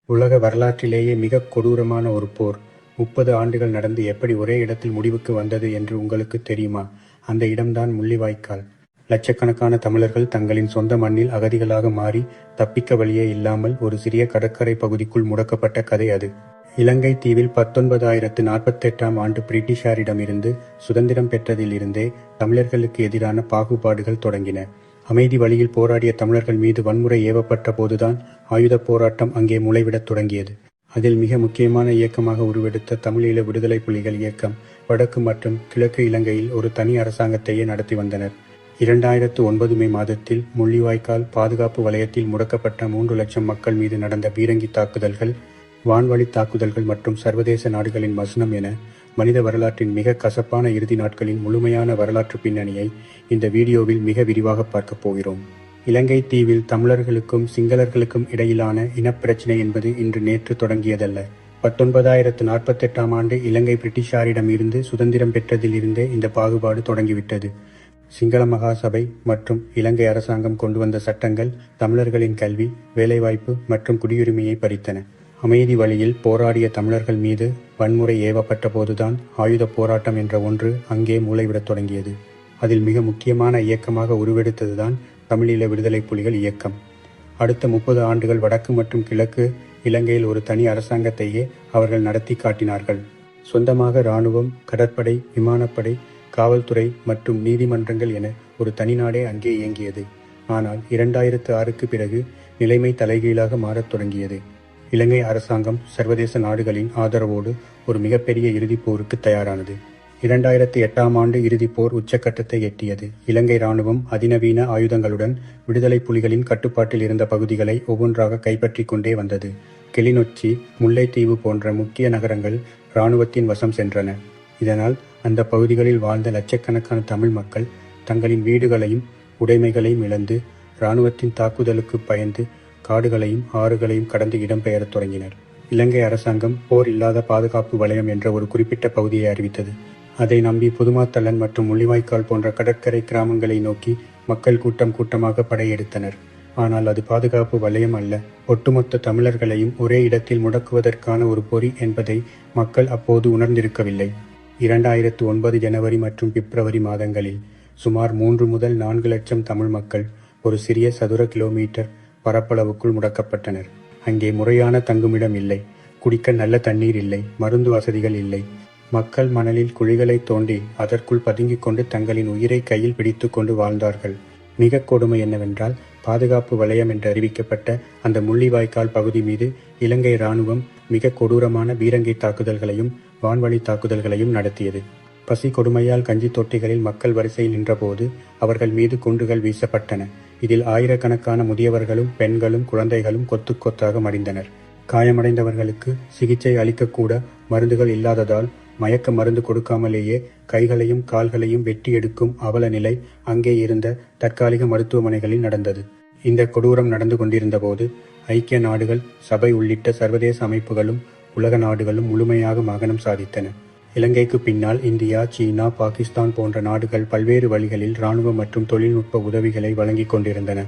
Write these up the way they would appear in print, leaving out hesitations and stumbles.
உலக வரலாற்றிலேயே மிகக் கொடூரமான ஒரு போர் 30 ஆண்டுகள் நடந்து எப்படி ஒரே இடத்தில் முடிவுக்கு வந்தது என்று உங்களுக்கு தெரியுமா? அந்த இடம்தான் முள்ளிவாய்க்கால். லட்சக்கணக்கான தமிழர்கள் தங்களின் சொந்த மண்ணில் அகதிகளாக மாறி தப்பிக்க வழியே இல்லாமல் ஒரு சிறிய கடற்கரை பகுதிக்குள் முடக்கப்பட்ட கதை அது. இலங்கை தீவில் 1948ஆம் ஆண்டு பிரிட்டிஷாரிடமிருந்து சுதந்திரம் பெற்றதிலிருந்தே தமிழர்களுக்கு எதிரான பாகுபாடுகள் தொடங்கின. அமைதி வழியில் போராடிய தமிழர்கள் மீது வன்முறை ஏவப்பட்ட போதுதான் ஆயுதப் போராட்டம் அங்கே முளைவிடத் தொடங்கியது. அதில் மிக முக்கியமான இயக்கமாக உருவெடுத்த தமிழீழ விடுதலை புலிகள் இயக்கம் வடக்கு மற்றும் கிழக்கு இலங்கையில் ஒரு தனி அரசாங்கத்தையே நடத்தி வந்தனர். 2009 மே மாதத்தில் முள்ளிவாய்க்கால் பாதுகாப்பு வலயத்தில் முடக்கப்பட்ட 3 லட்சம் மக்கள் மீது நடந்த பீரங்கி தாக்குதல்கள், வான்வழி தாக்குதல்கள் மற்றும் சர்வதேச நாடுகளின் வசனம் என மனித வரலாற்றின் மிக கசப்பான இறுதி நாட்களின் முழுமையான வரலாற்று பின்னணியை இந்த வீடியோவில் மிக விரிவாக பார்க்கப் போகிறோம். இலங்கை தீவில் தமிழர்களுக்கும் சிங்களர்களுக்கும் இடையிலான இனப்பிரச்சினை என்பது இன்று நேற்று தொடங்கியதல்ல. 1948ஆம் ஆண்டு இலங்கை பிரிட்டிஷாரிடம் இருந்து சுதந்திரம் பெற்றதிலிருந்தே இந்த பாகுபாடு தொடங்கிவிட்டது. சிங்கள மகாசபை மற்றும் இலங்கை அரசாங்கம் கொண்டு வந்த சட்டங்கள் தமிழர்களின் கல்வி, வேலைவாய்ப்பு மற்றும் குடியுரிமையை பறித்தன. அமைதி வழியில் போராடிய தமிழர்கள் மீது வன்முறை ஏவப்பட்ட போதுதான் ஆயுத போராட்டம் என்ற ஒன்று அங்கே மூளைவிடத் தொடங்கியது. அதில் மிக முக்கியமான இயக்கமாக உருவெடுத்ததுதான் தமிழீழ விடுதலை புலிகள் இயக்கம். அடுத்த 30 ஆண்டுகள் வடக்கு மற்றும் கிழக்கு இலங்கையில் ஒரு தனி அரசாங்கத்தையே அவர்கள் நடத்தி காட்டினார்கள். சொந்தமாக இராணுவம், கடற்படை, விமானப்படை, காவல்துறை மற்றும் நீதிமன்றங்கள் என ஒரு தனிநாடே அங்கே இயங்கியது. ஆனால் 2006க்கு பிறகு நிலைமை தலைகீழாக மாறத் தொடங்கியது. இலங்கை அரசாங்கம் சர்வதேச நாடுகளின் ஆதரவோடு ஒரு மிகப்பெரிய இறுதிப் போருக்கு தயாரானது. 2008ஆம் ஆண்டு இறுதிப் போர் உச்சக்கட்டத்தை எட்டியது. இலங்கை இராணுவம் அதிநவீன ஆயுதங்களுடன் விடுதலை புலிகளின் கட்டுப்பாட்டில் இருந்த பகுதிகளை ஒவ்வொன்றாக கைப்பற்றிக் கொண்டே வந்தது. கிளிநொச்சி, முல்லைத்தீவு போன்ற முக்கிய நகரங்கள் இராணுவத்தின் வசம் சென்றன. இதனால் அந்த பகுதிகளில் வாழ்ந்த லட்சக்கணக்கான தமிழ் மக்கள் தங்களின் வீடுகளையும் உடைமைகளையும் இழந்து இராணுவத்தின் தாக்குதலுக்கு பயந்து காடுகளையும் ஆறுகளையும் கடந்து இடம்பெயரத் தொடங்கினர். இலங்கை அரசாங்கம் போர் இல்லாத பாதுகாப்பு வலயம் என்ற ஒரு குறிப்பிட்ட பகுதியை அறிவித்தது. அதை நம்பி புதுமாத்தளன் மற்றும் முள்ளிவாய்க்கால் போன்ற கடற்கரை கிராமங்களை நோக்கி மக்கள் கூட்டம் கூட்டமாக படையெடுத்தனர். ஆனால் அது பாதுகாப்பு வலயம் அல்ல, ஒட்டுமொத்த தமிழர்களையும் ஒரே இடத்தில் முடக்குவதற்கான ஒரு பொறி என்பதை மக்கள் அப்போது உணர்ந்திருக்கவில்லை. 2009 ஜனவரி மற்றும் பிப்ரவரி மாதங்களில் சுமார் 3 முதல் 4 லட்சம் தமிழ் மக்கள் ஒரு சிறிய சதுர கிலோமீட்டர் பரப்பளவுக்குள் முடக்கப்பட்டனர். அங்கே முறையான தங்குமிடம் இல்லை, குடிக்க நல்ல தண்ணீர் இல்லை, மருந்து வசதிகள் இல்லை. மக்கள் மணலில் குழிகளை தோண்டி அதற்குள் பதுங்கிக் கொண்டு தங்களின் உயிரை கையில் பிடித்து கொண்டு வாழ்ந்தார்கள். மிக கொடுமை என்னவென்றால், பாதுகாப்பு வலயம் என்று அறிவிக்கப்பட்ட அந்த முள்ளிவாய்க்கால் பகுதி மீது இலங்கை இராணுவம் மிக கொடூரமான பீரங்கி தாக்குதல்களையும் வான்வழி தாக்குதல்களையும் நடத்தியது. பசி கொடுமையால் கஞ்சி தொட்டிகளில் மக்கள் வரிசையில் நின்றபோது அவர்கள் மீது குண்டுகள் வீசப்பட்டன. இதில் ஆயிரக்கணக்கான முதியவர்களும் பெண்களும் குழந்தைகளும் கொத்து கொத்தாக மடிந்தனர். காயமடைந்தவர்களுக்கு சிகிச்சை அளிக்கக்கூட மருந்துகள் இல்லாததால் மயக்க மருந்து கொடுக்காமலேயே கைகளையும் கால்களையும் வெட்டி எடுக்கும் அவல நிலை அங்கே இருந்த தற்காலிக மருத்துவமனைகளில் நடந்தது. இந்த கொடூரம் நடந்து கொண்டிருந்த போது ஐக்கிய நாடுகள் சபை உள்ளிட்ட சர்வதேச அமைப்புகளும் உலக நாடுகளும் முழுமையாக மகனம் சாதித்தன. இலங்கைக்கு பின்னால் இந்தியா, சீனா, பாகிஸ்தான் போன்ற நாடுகள் பல்வேறு வழிகளில் இராணுவ மற்றும் தொழில்நுட்ப உதவிகளை வழங்கிக் கொண்டிருந்தன.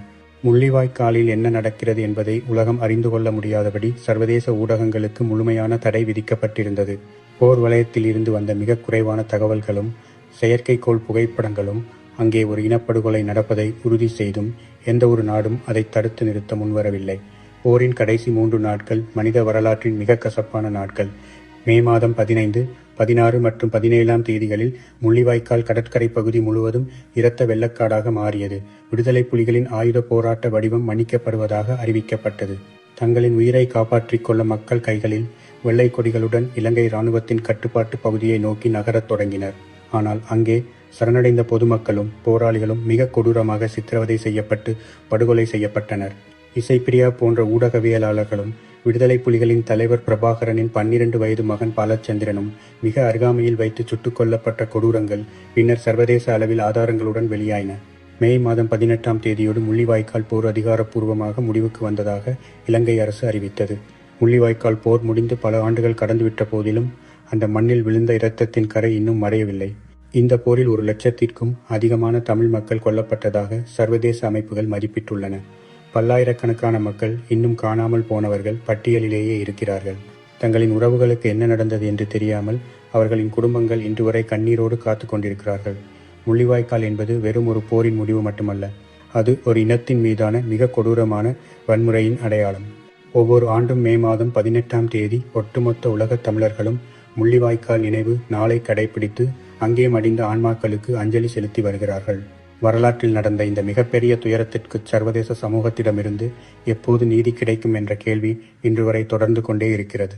முள்ளிவாய்க்காலில் என்ன நடக்கிறது என்பதை உலகம் அறிந்து கொள்ள முடியாதபடி சர்வதேச ஊடகங்களுக்கு முழுமையான தடை விதிக்கப்பட்டிருந்தது. போர் வலயத்தில் இருந்து வந்த மிக குறைவான தகவல்களும் செயற்கைக்கோள் புகைப்படங்களும் அங்கே ஒரு இனப்படுகொலை நடப்பதை உறுதி செய்தும் எந்த ஒரு நாடும் அதை தடுத்து நிறுத்த முன்வரவில்லை. போரின் கடைசி 3 நாட்கள் மனித வரலாற்றின் மிக கசப்பான நாட்கள். மே மாதம் 15, 16 மற்றும் 17ஆம் தேதிகளில் முள்ளிவாய்க்கால் கடற்கரை பகுதி முழுவதும் இரத்த வெள்ளக்காடாக மாறியது. விடுதலை புலிகளின் ஆயுத போராட்ட வடிவம் மன்னிக்கப்படுவதாக அறிவிக்கப்பட்டது. தங்களின் உயிரை காப்பாற்றிக் கொள்ள மக்கள் கைகளில் வெள்ளை கொடிகளுடன் இலங்கை இராணுவத்தின் கட்டுப்பாட்டு பகுதியை நோக்கி நகரத் தொடங்கினர். ஆனால் அங்கே சரணடைந்த பொதுமக்களும் போராளிகளும் மிக கொடூரமாக சித்திரவதை செய்யப்பட்டு படுகொலை செய்யப்பட்டனர். இசைப்பிரியா போன்ற ஊடகவியலாளர்களும் விடுதலை புலிகளின் தலைவர் பிரபாகரனின் 12 வயது மகன் பாலச்சந்திரனும் மிக அருகாமையில் வைத்து சுட்டுக் கொல்லப்பட்ட கொடூரங்கள் பின்னர் சர்வதேச அளவில் ஆதாரங்களுடன் வெளியாயின. மே மாதம் 18ஆம் தேதியோடு முள்ளிவாய்க்கால் போர் அதிகாரப்பூர்வமாக முடிவுக்கு வந்ததாக இலங்கை அரசு அறிவித்தது. முள்ளிவாய்க்கால் போர் முடிந்து பல ஆண்டுகள் கடந்துவிட்ட போதிலும் அந்த மண்ணில் விழுந்த இரத்தத்தின் கரை இன்னும் மறையவில்லை. இந்த போரில் 1 லட்சத்திற்கும் அதிகமான தமிழ் மக்கள் கொல்லப்பட்டதாக சர்வதேச அமைப்புகள் மதிப்பிட்டுள்ளன. பல்லாயிரக்கணக்கான மக்கள் இன்னும் காணாமல் போனவர்கள் பட்டியலிலேயே இருக்கிறார்கள். தங்களின் உறவுகளுக்கு என்ன நடந்தது என்று தெரியாமல் அவர்களின் குடும்பங்கள் இன்று வரை கண்ணீரோடு காத்து கொண்டிருக்கிறார்கள். முள்ளிவாய்க்கால் என்பது வெறும் ஒரு போரின் முடிவு மட்டுமல்ல, அது ஒரு இனத்தின் மீதான மிக கொடூரமான வன்முறையின் அடையாளம். ஒவ்வொரு ஆண்டும் மே மாதம் 18ஆம் தேதி ஒட்டுமொத்த உலகத் தமிழர்களும் முள்ளிவாய்க்கால் நினைவு நாளை கடைபிடித்து அங்கே மடிந்த ஆன்மாக்களுக்கு அஞ்சலி செலுத்தி வருகிறார்கள். வரலாற்றில் நடந்த இந்த மிகப்பெரிய துயரத்திற்கு சர்வதேச சமூகத்திடமிருந்து எப்போது நீதி கிடைக்கும் என்ற கேள்வி இன்று வரை தொடர்ந்து கொண்டே இருக்கிறது.